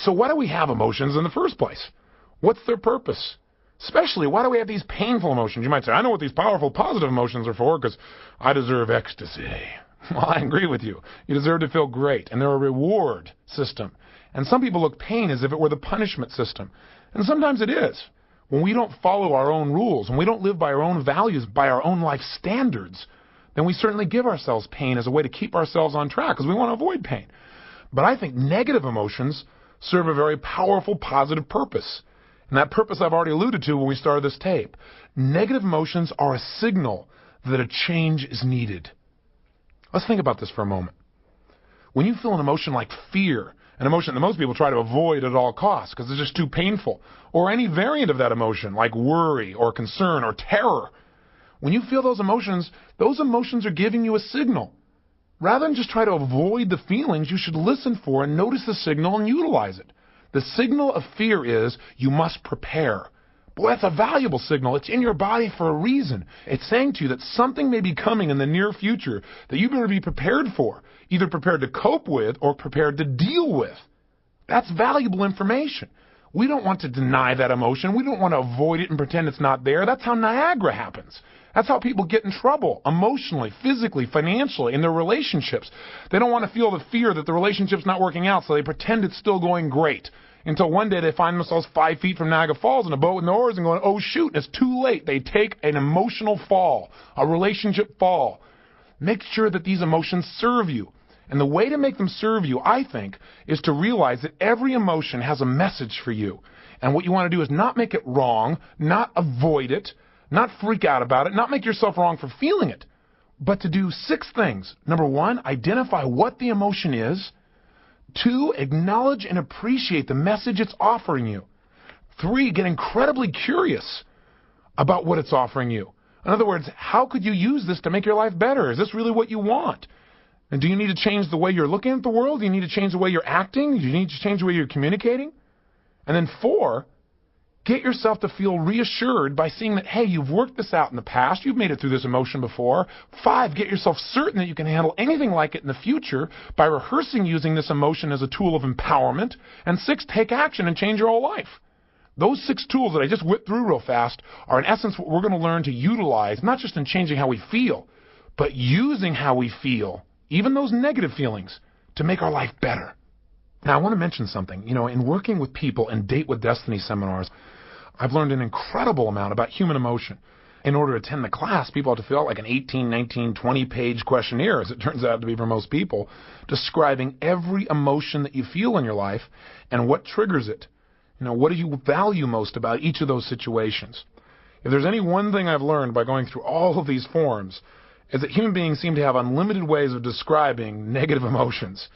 So why do we have emotions in the first place? What's their purpose? Especially, why do we have these painful emotions? You might say, I know what these powerful, positive emotions are for because I deserve ecstasy. Well, I agree with you. You deserve to feel great, and they're a reward system. And some people look pain as if it were the punishment system. And sometimes it is. When we don't follow our own rules, when we don't live by our own values, by our own life standards, then we certainly give ourselves pain as a way to keep ourselves on track because we want to avoid pain. But I think negative emotions serve a very powerful, positive purpose. And that purpose I've already alluded to when we started this tape. Negative emotions are a signal that a change is needed. Let's think about this for a moment. When you feel an emotion like fear, an emotion that most people try to avoid at all costs because it's just too painful, or any variant of that emotion like worry or concern or terror, when you feel those emotions are giving you a signal. Rather than just try to avoid the feelings, you should listen for and notice the signal and utilize it. The signal of fear is you must prepare. Boy, that's a valuable signal. It's in your body for a reason. It's saying to you that something may be coming in the near future that you better be prepared for, either prepared to cope with or prepared to deal with. That's valuable information. We don't want to deny that emotion. We don't want to avoid it and pretend it's not there. That's how Niagara happens. That's how people get in trouble, emotionally, physically, financially, in their relationships. They don't want to feel the fear that the relationship's not working out, so they pretend it's still going great. Until one day they find themselves 5 feet from Niagara Falls in a boat with no oars and going, oh shoot, it's too late. They take an emotional fall, a relationship fall. Make sure that these emotions serve you. And the way to make them serve you, I think, is to realize that every emotion has a message for you. And what you want to do is not make it wrong, not avoid it, not freak out about it, not make yourself wrong for feeling it, but to do 6 things. Number 1, identify what the emotion is. 2, acknowledge and appreciate the message it's offering you. 3, get incredibly curious about what it's offering you. In other words, how could you use this to make your life better? Is this really what you want? And do you need to change the way you're looking at the world? Do you need to change the way you're acting? Do you need to change the way you're communicating? And then 4, get yourself to feel reassured by seeing that, hey, you've worked this out in the past. You've made it through this emotion before. 5, get yourself certain that you can handle anything like it in the future by rehearsing using this emotion as a tool of empowerment. And 6, take action and change your whole life. Those 6 tools that I just whipped through real fast are in essence what we're going to learn to utilize, not just in changing how we feel, but using how we feel, even those negative feelings, to make our life better. Now, I want to mention something. In working with people in Date with Destiny seminars, I've learned an incredible amount about human emotion. In order to attend the class, people have to fill out like an 18, 19, 20-page questionnaire, as it turns out to be for most people, describing every emotion that you feel in your life and what triggers it. What do you value most about each of those situations? If there's any one thing I've learned by going through all of these forms, is that human beings seem to have unlimited ways of describing negative emotions.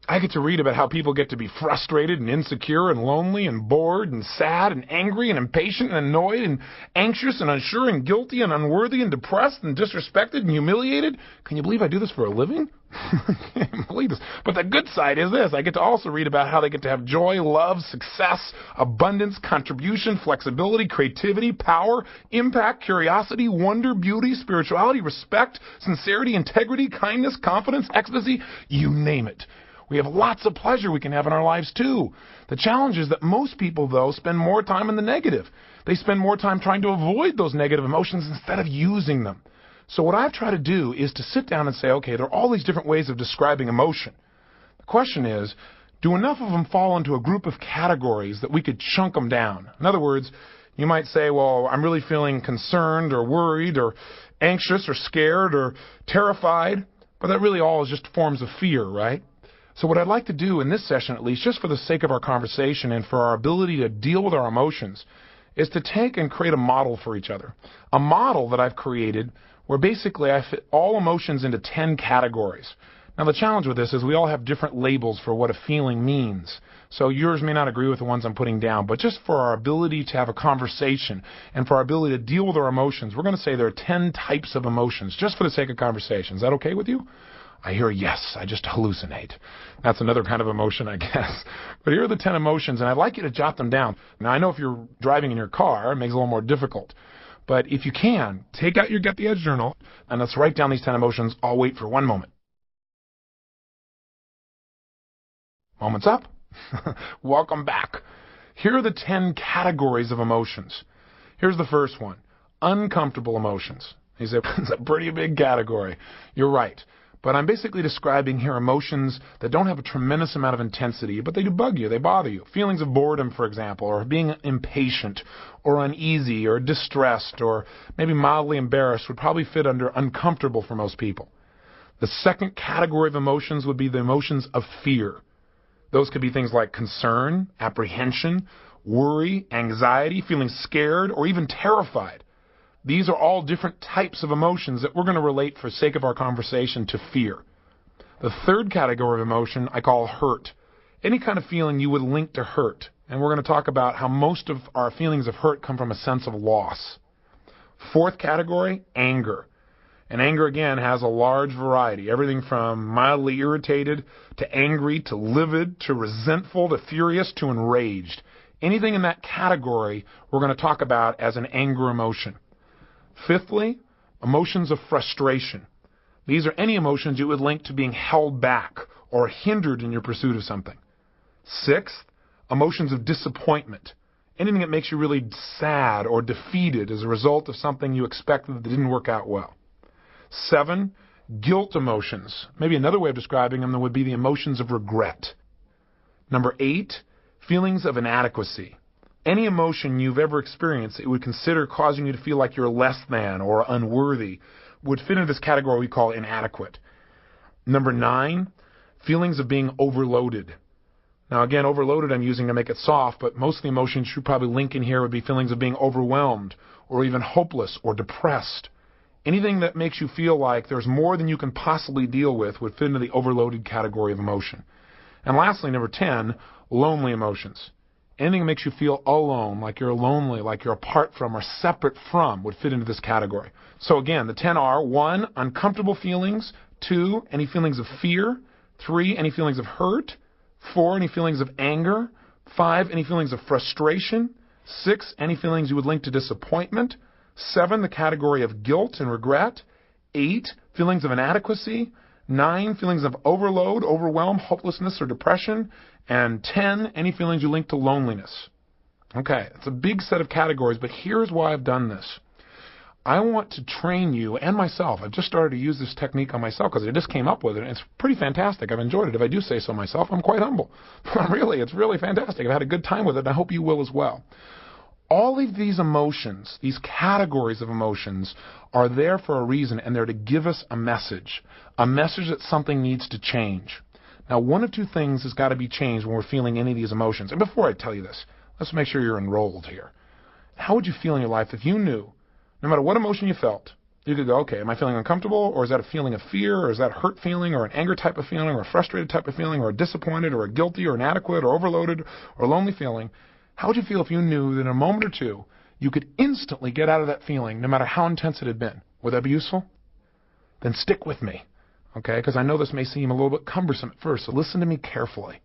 I get to read about how people get to be frustrated and insecure and lonely and bored and sad and angry and impatient and annoyed and anxious and unsure and guilty and unworthy and depressed and disrespected and humiliated. Can you believe I do this for a living? I can't believe this. But the good side is this. I get to also read about how they get to have joy, love, success, abundance, contribution, flexibility, creativity, power, impact, curiosity, wonder, beauty, spirituality, respect, sincerity, integrity, kindness, confidence, ecstasy, you name it. We have lots of pleasure we can have in our lives, too. The challenge is that most people, though, spend more time in the negative. They spend more time trying to avoid those negative emotions instead of using them. So what I've tried to do is to sit down and say, okay, there are all these different ways of describing emotion. The question is, do enough of them fall into a group of categories that we could chunk them down? In other words, you might say, well, I'm really feeling concerned or worried or anxious or scared or terrified. But that really all is just forms of fear, right? So what I'd like to do in this session, at least, just for the sake of our conversation and for our ability to deal with our emotions, is to take and create a model for each other. A model that I've created where basically I fit all emotions into 10 categories. Now the challenge with this is we all have different labels for what a feeling means. So yours may not agree with the ones I'm putting down, but just for our ability to have a conversation and for our ability to deal with our emotions, we're going to say there are 10 types of emotions, just for the sake of conversation. Is that okay with you? I hear yes, I just hallucinate. That's another kind of emotion, I guess. But here are the 10 emotions, and I'd like you to jot them down. Now, I know if you're driving in your car, it makes it a little more difficult. But if you can, take out your Get the Edge journal, and let's write down these 10 emotions. I'll wait for one moment. Moment's up. Welcome back. Here are the 10 categories of emotions. Here's the first one. Uncomfortable emotions. He said, it's a pretty big category. You're right. But I'm basically describing here emotions that don't have a tremendous amount of intensity, but they do bug you, they bother you. Feelings of boredom, for example, or being impatient, or uneasy, or distressed, or maybe mildly embarrassed would probably fit under uncomfortable for most people. The second category of emotions would be the emotions of fear. Those could be things like concern, apprehension, worry, anxiety, feeling scared, or even terrified. These are all different types of emotions that we're going to relate, for sake of our conversation, to fear. The third category of emotion I call hurt. Any kind of feeling you would link to hurt. And we're going to talk about how most of our feelings of hurt come from a sense of loss. Fourth category, anger. And anger, again, has a large variety. Everything from mildly irritated to angry to livid to resentful to furious to enraged. Anything in that category we're going to talk about as an anger emotion. Fifthly, emotions of frustration. These are any emotions you would link to being held back or hindered in your pursuit of something. Sixth, emotions of disappointment. Anything that makes you really sad or defeated as a result of something you expected that didn't work out well. 7, guilt emotions. Maybe another way of describing them would be the emotions of regret. Number 8, feelings of inadequacy. Any emotion you've ever experienced that you would consider causing you to feel like you're less than or unworthy would fit into this category we call inadequate. Number 9, feelings of being overloaded. Now again, overloaded I'm using to make it soft, but most of the emotions you probably link in here would be feelings of being overwhelmed or even hopeless or depressed. Anything that makes you feel like there's more than you can possibly deal with would fit into the overloaded category of emotion. And lastly, number 10, lonely emotions. Anything that makes you feel alone, like you're lonely, like you're apart from or separate from, would fit into this category. So again, the 10 are 1, uncomfortable feelings, 2, any feelings of fear, 3, any feelings of hurt, 4, any feelings of anger, 5, any feelings of frustration, 6, any feelings you would link to disappointment, 7, the category of guilt and regret, 8, feelings of inadequacy, 9, feelings of overload, overwhelm, hopelessness, or depression, and 10, any feelings you link to loneliness. Okay, it's a big set of categories, but here's why I've done this. I want to train you and myself. I've just started to use this technique on myself because I just came up with it, and it's pretty fantastic. I've enjoyed it. If I do say so myself, I'm quite humble. Really, it's really fantastic. I've had a good time with it, and I hope you will as well. All of these emotions, these categories of emotions, are there for a reason, and they're to give us a message that something needs to change. Now, one of two things has got to be changed when we're feeling any of these emotions. And before I tell you this, let's make sure you're enrolled here. How would you feel in your life if you knew, no matter what emotion you felt, you could go, okay, am I feeling uncomfortable, or is that a feeling of fear, or is that a hurt feeling, or an anger type of feeling, or a frustrated type of feeling, or a disappointed, or a guilty, or inadequate, or overloaded, or lonely feeling? How would you feel if you knew that in a moment or two, you could instantly get out of that feeling, no matter how intense it had been? Would that be useful? Then stick with me. Okay, because I know this may seem a little bit cumbersome at first, so listen to me carefully.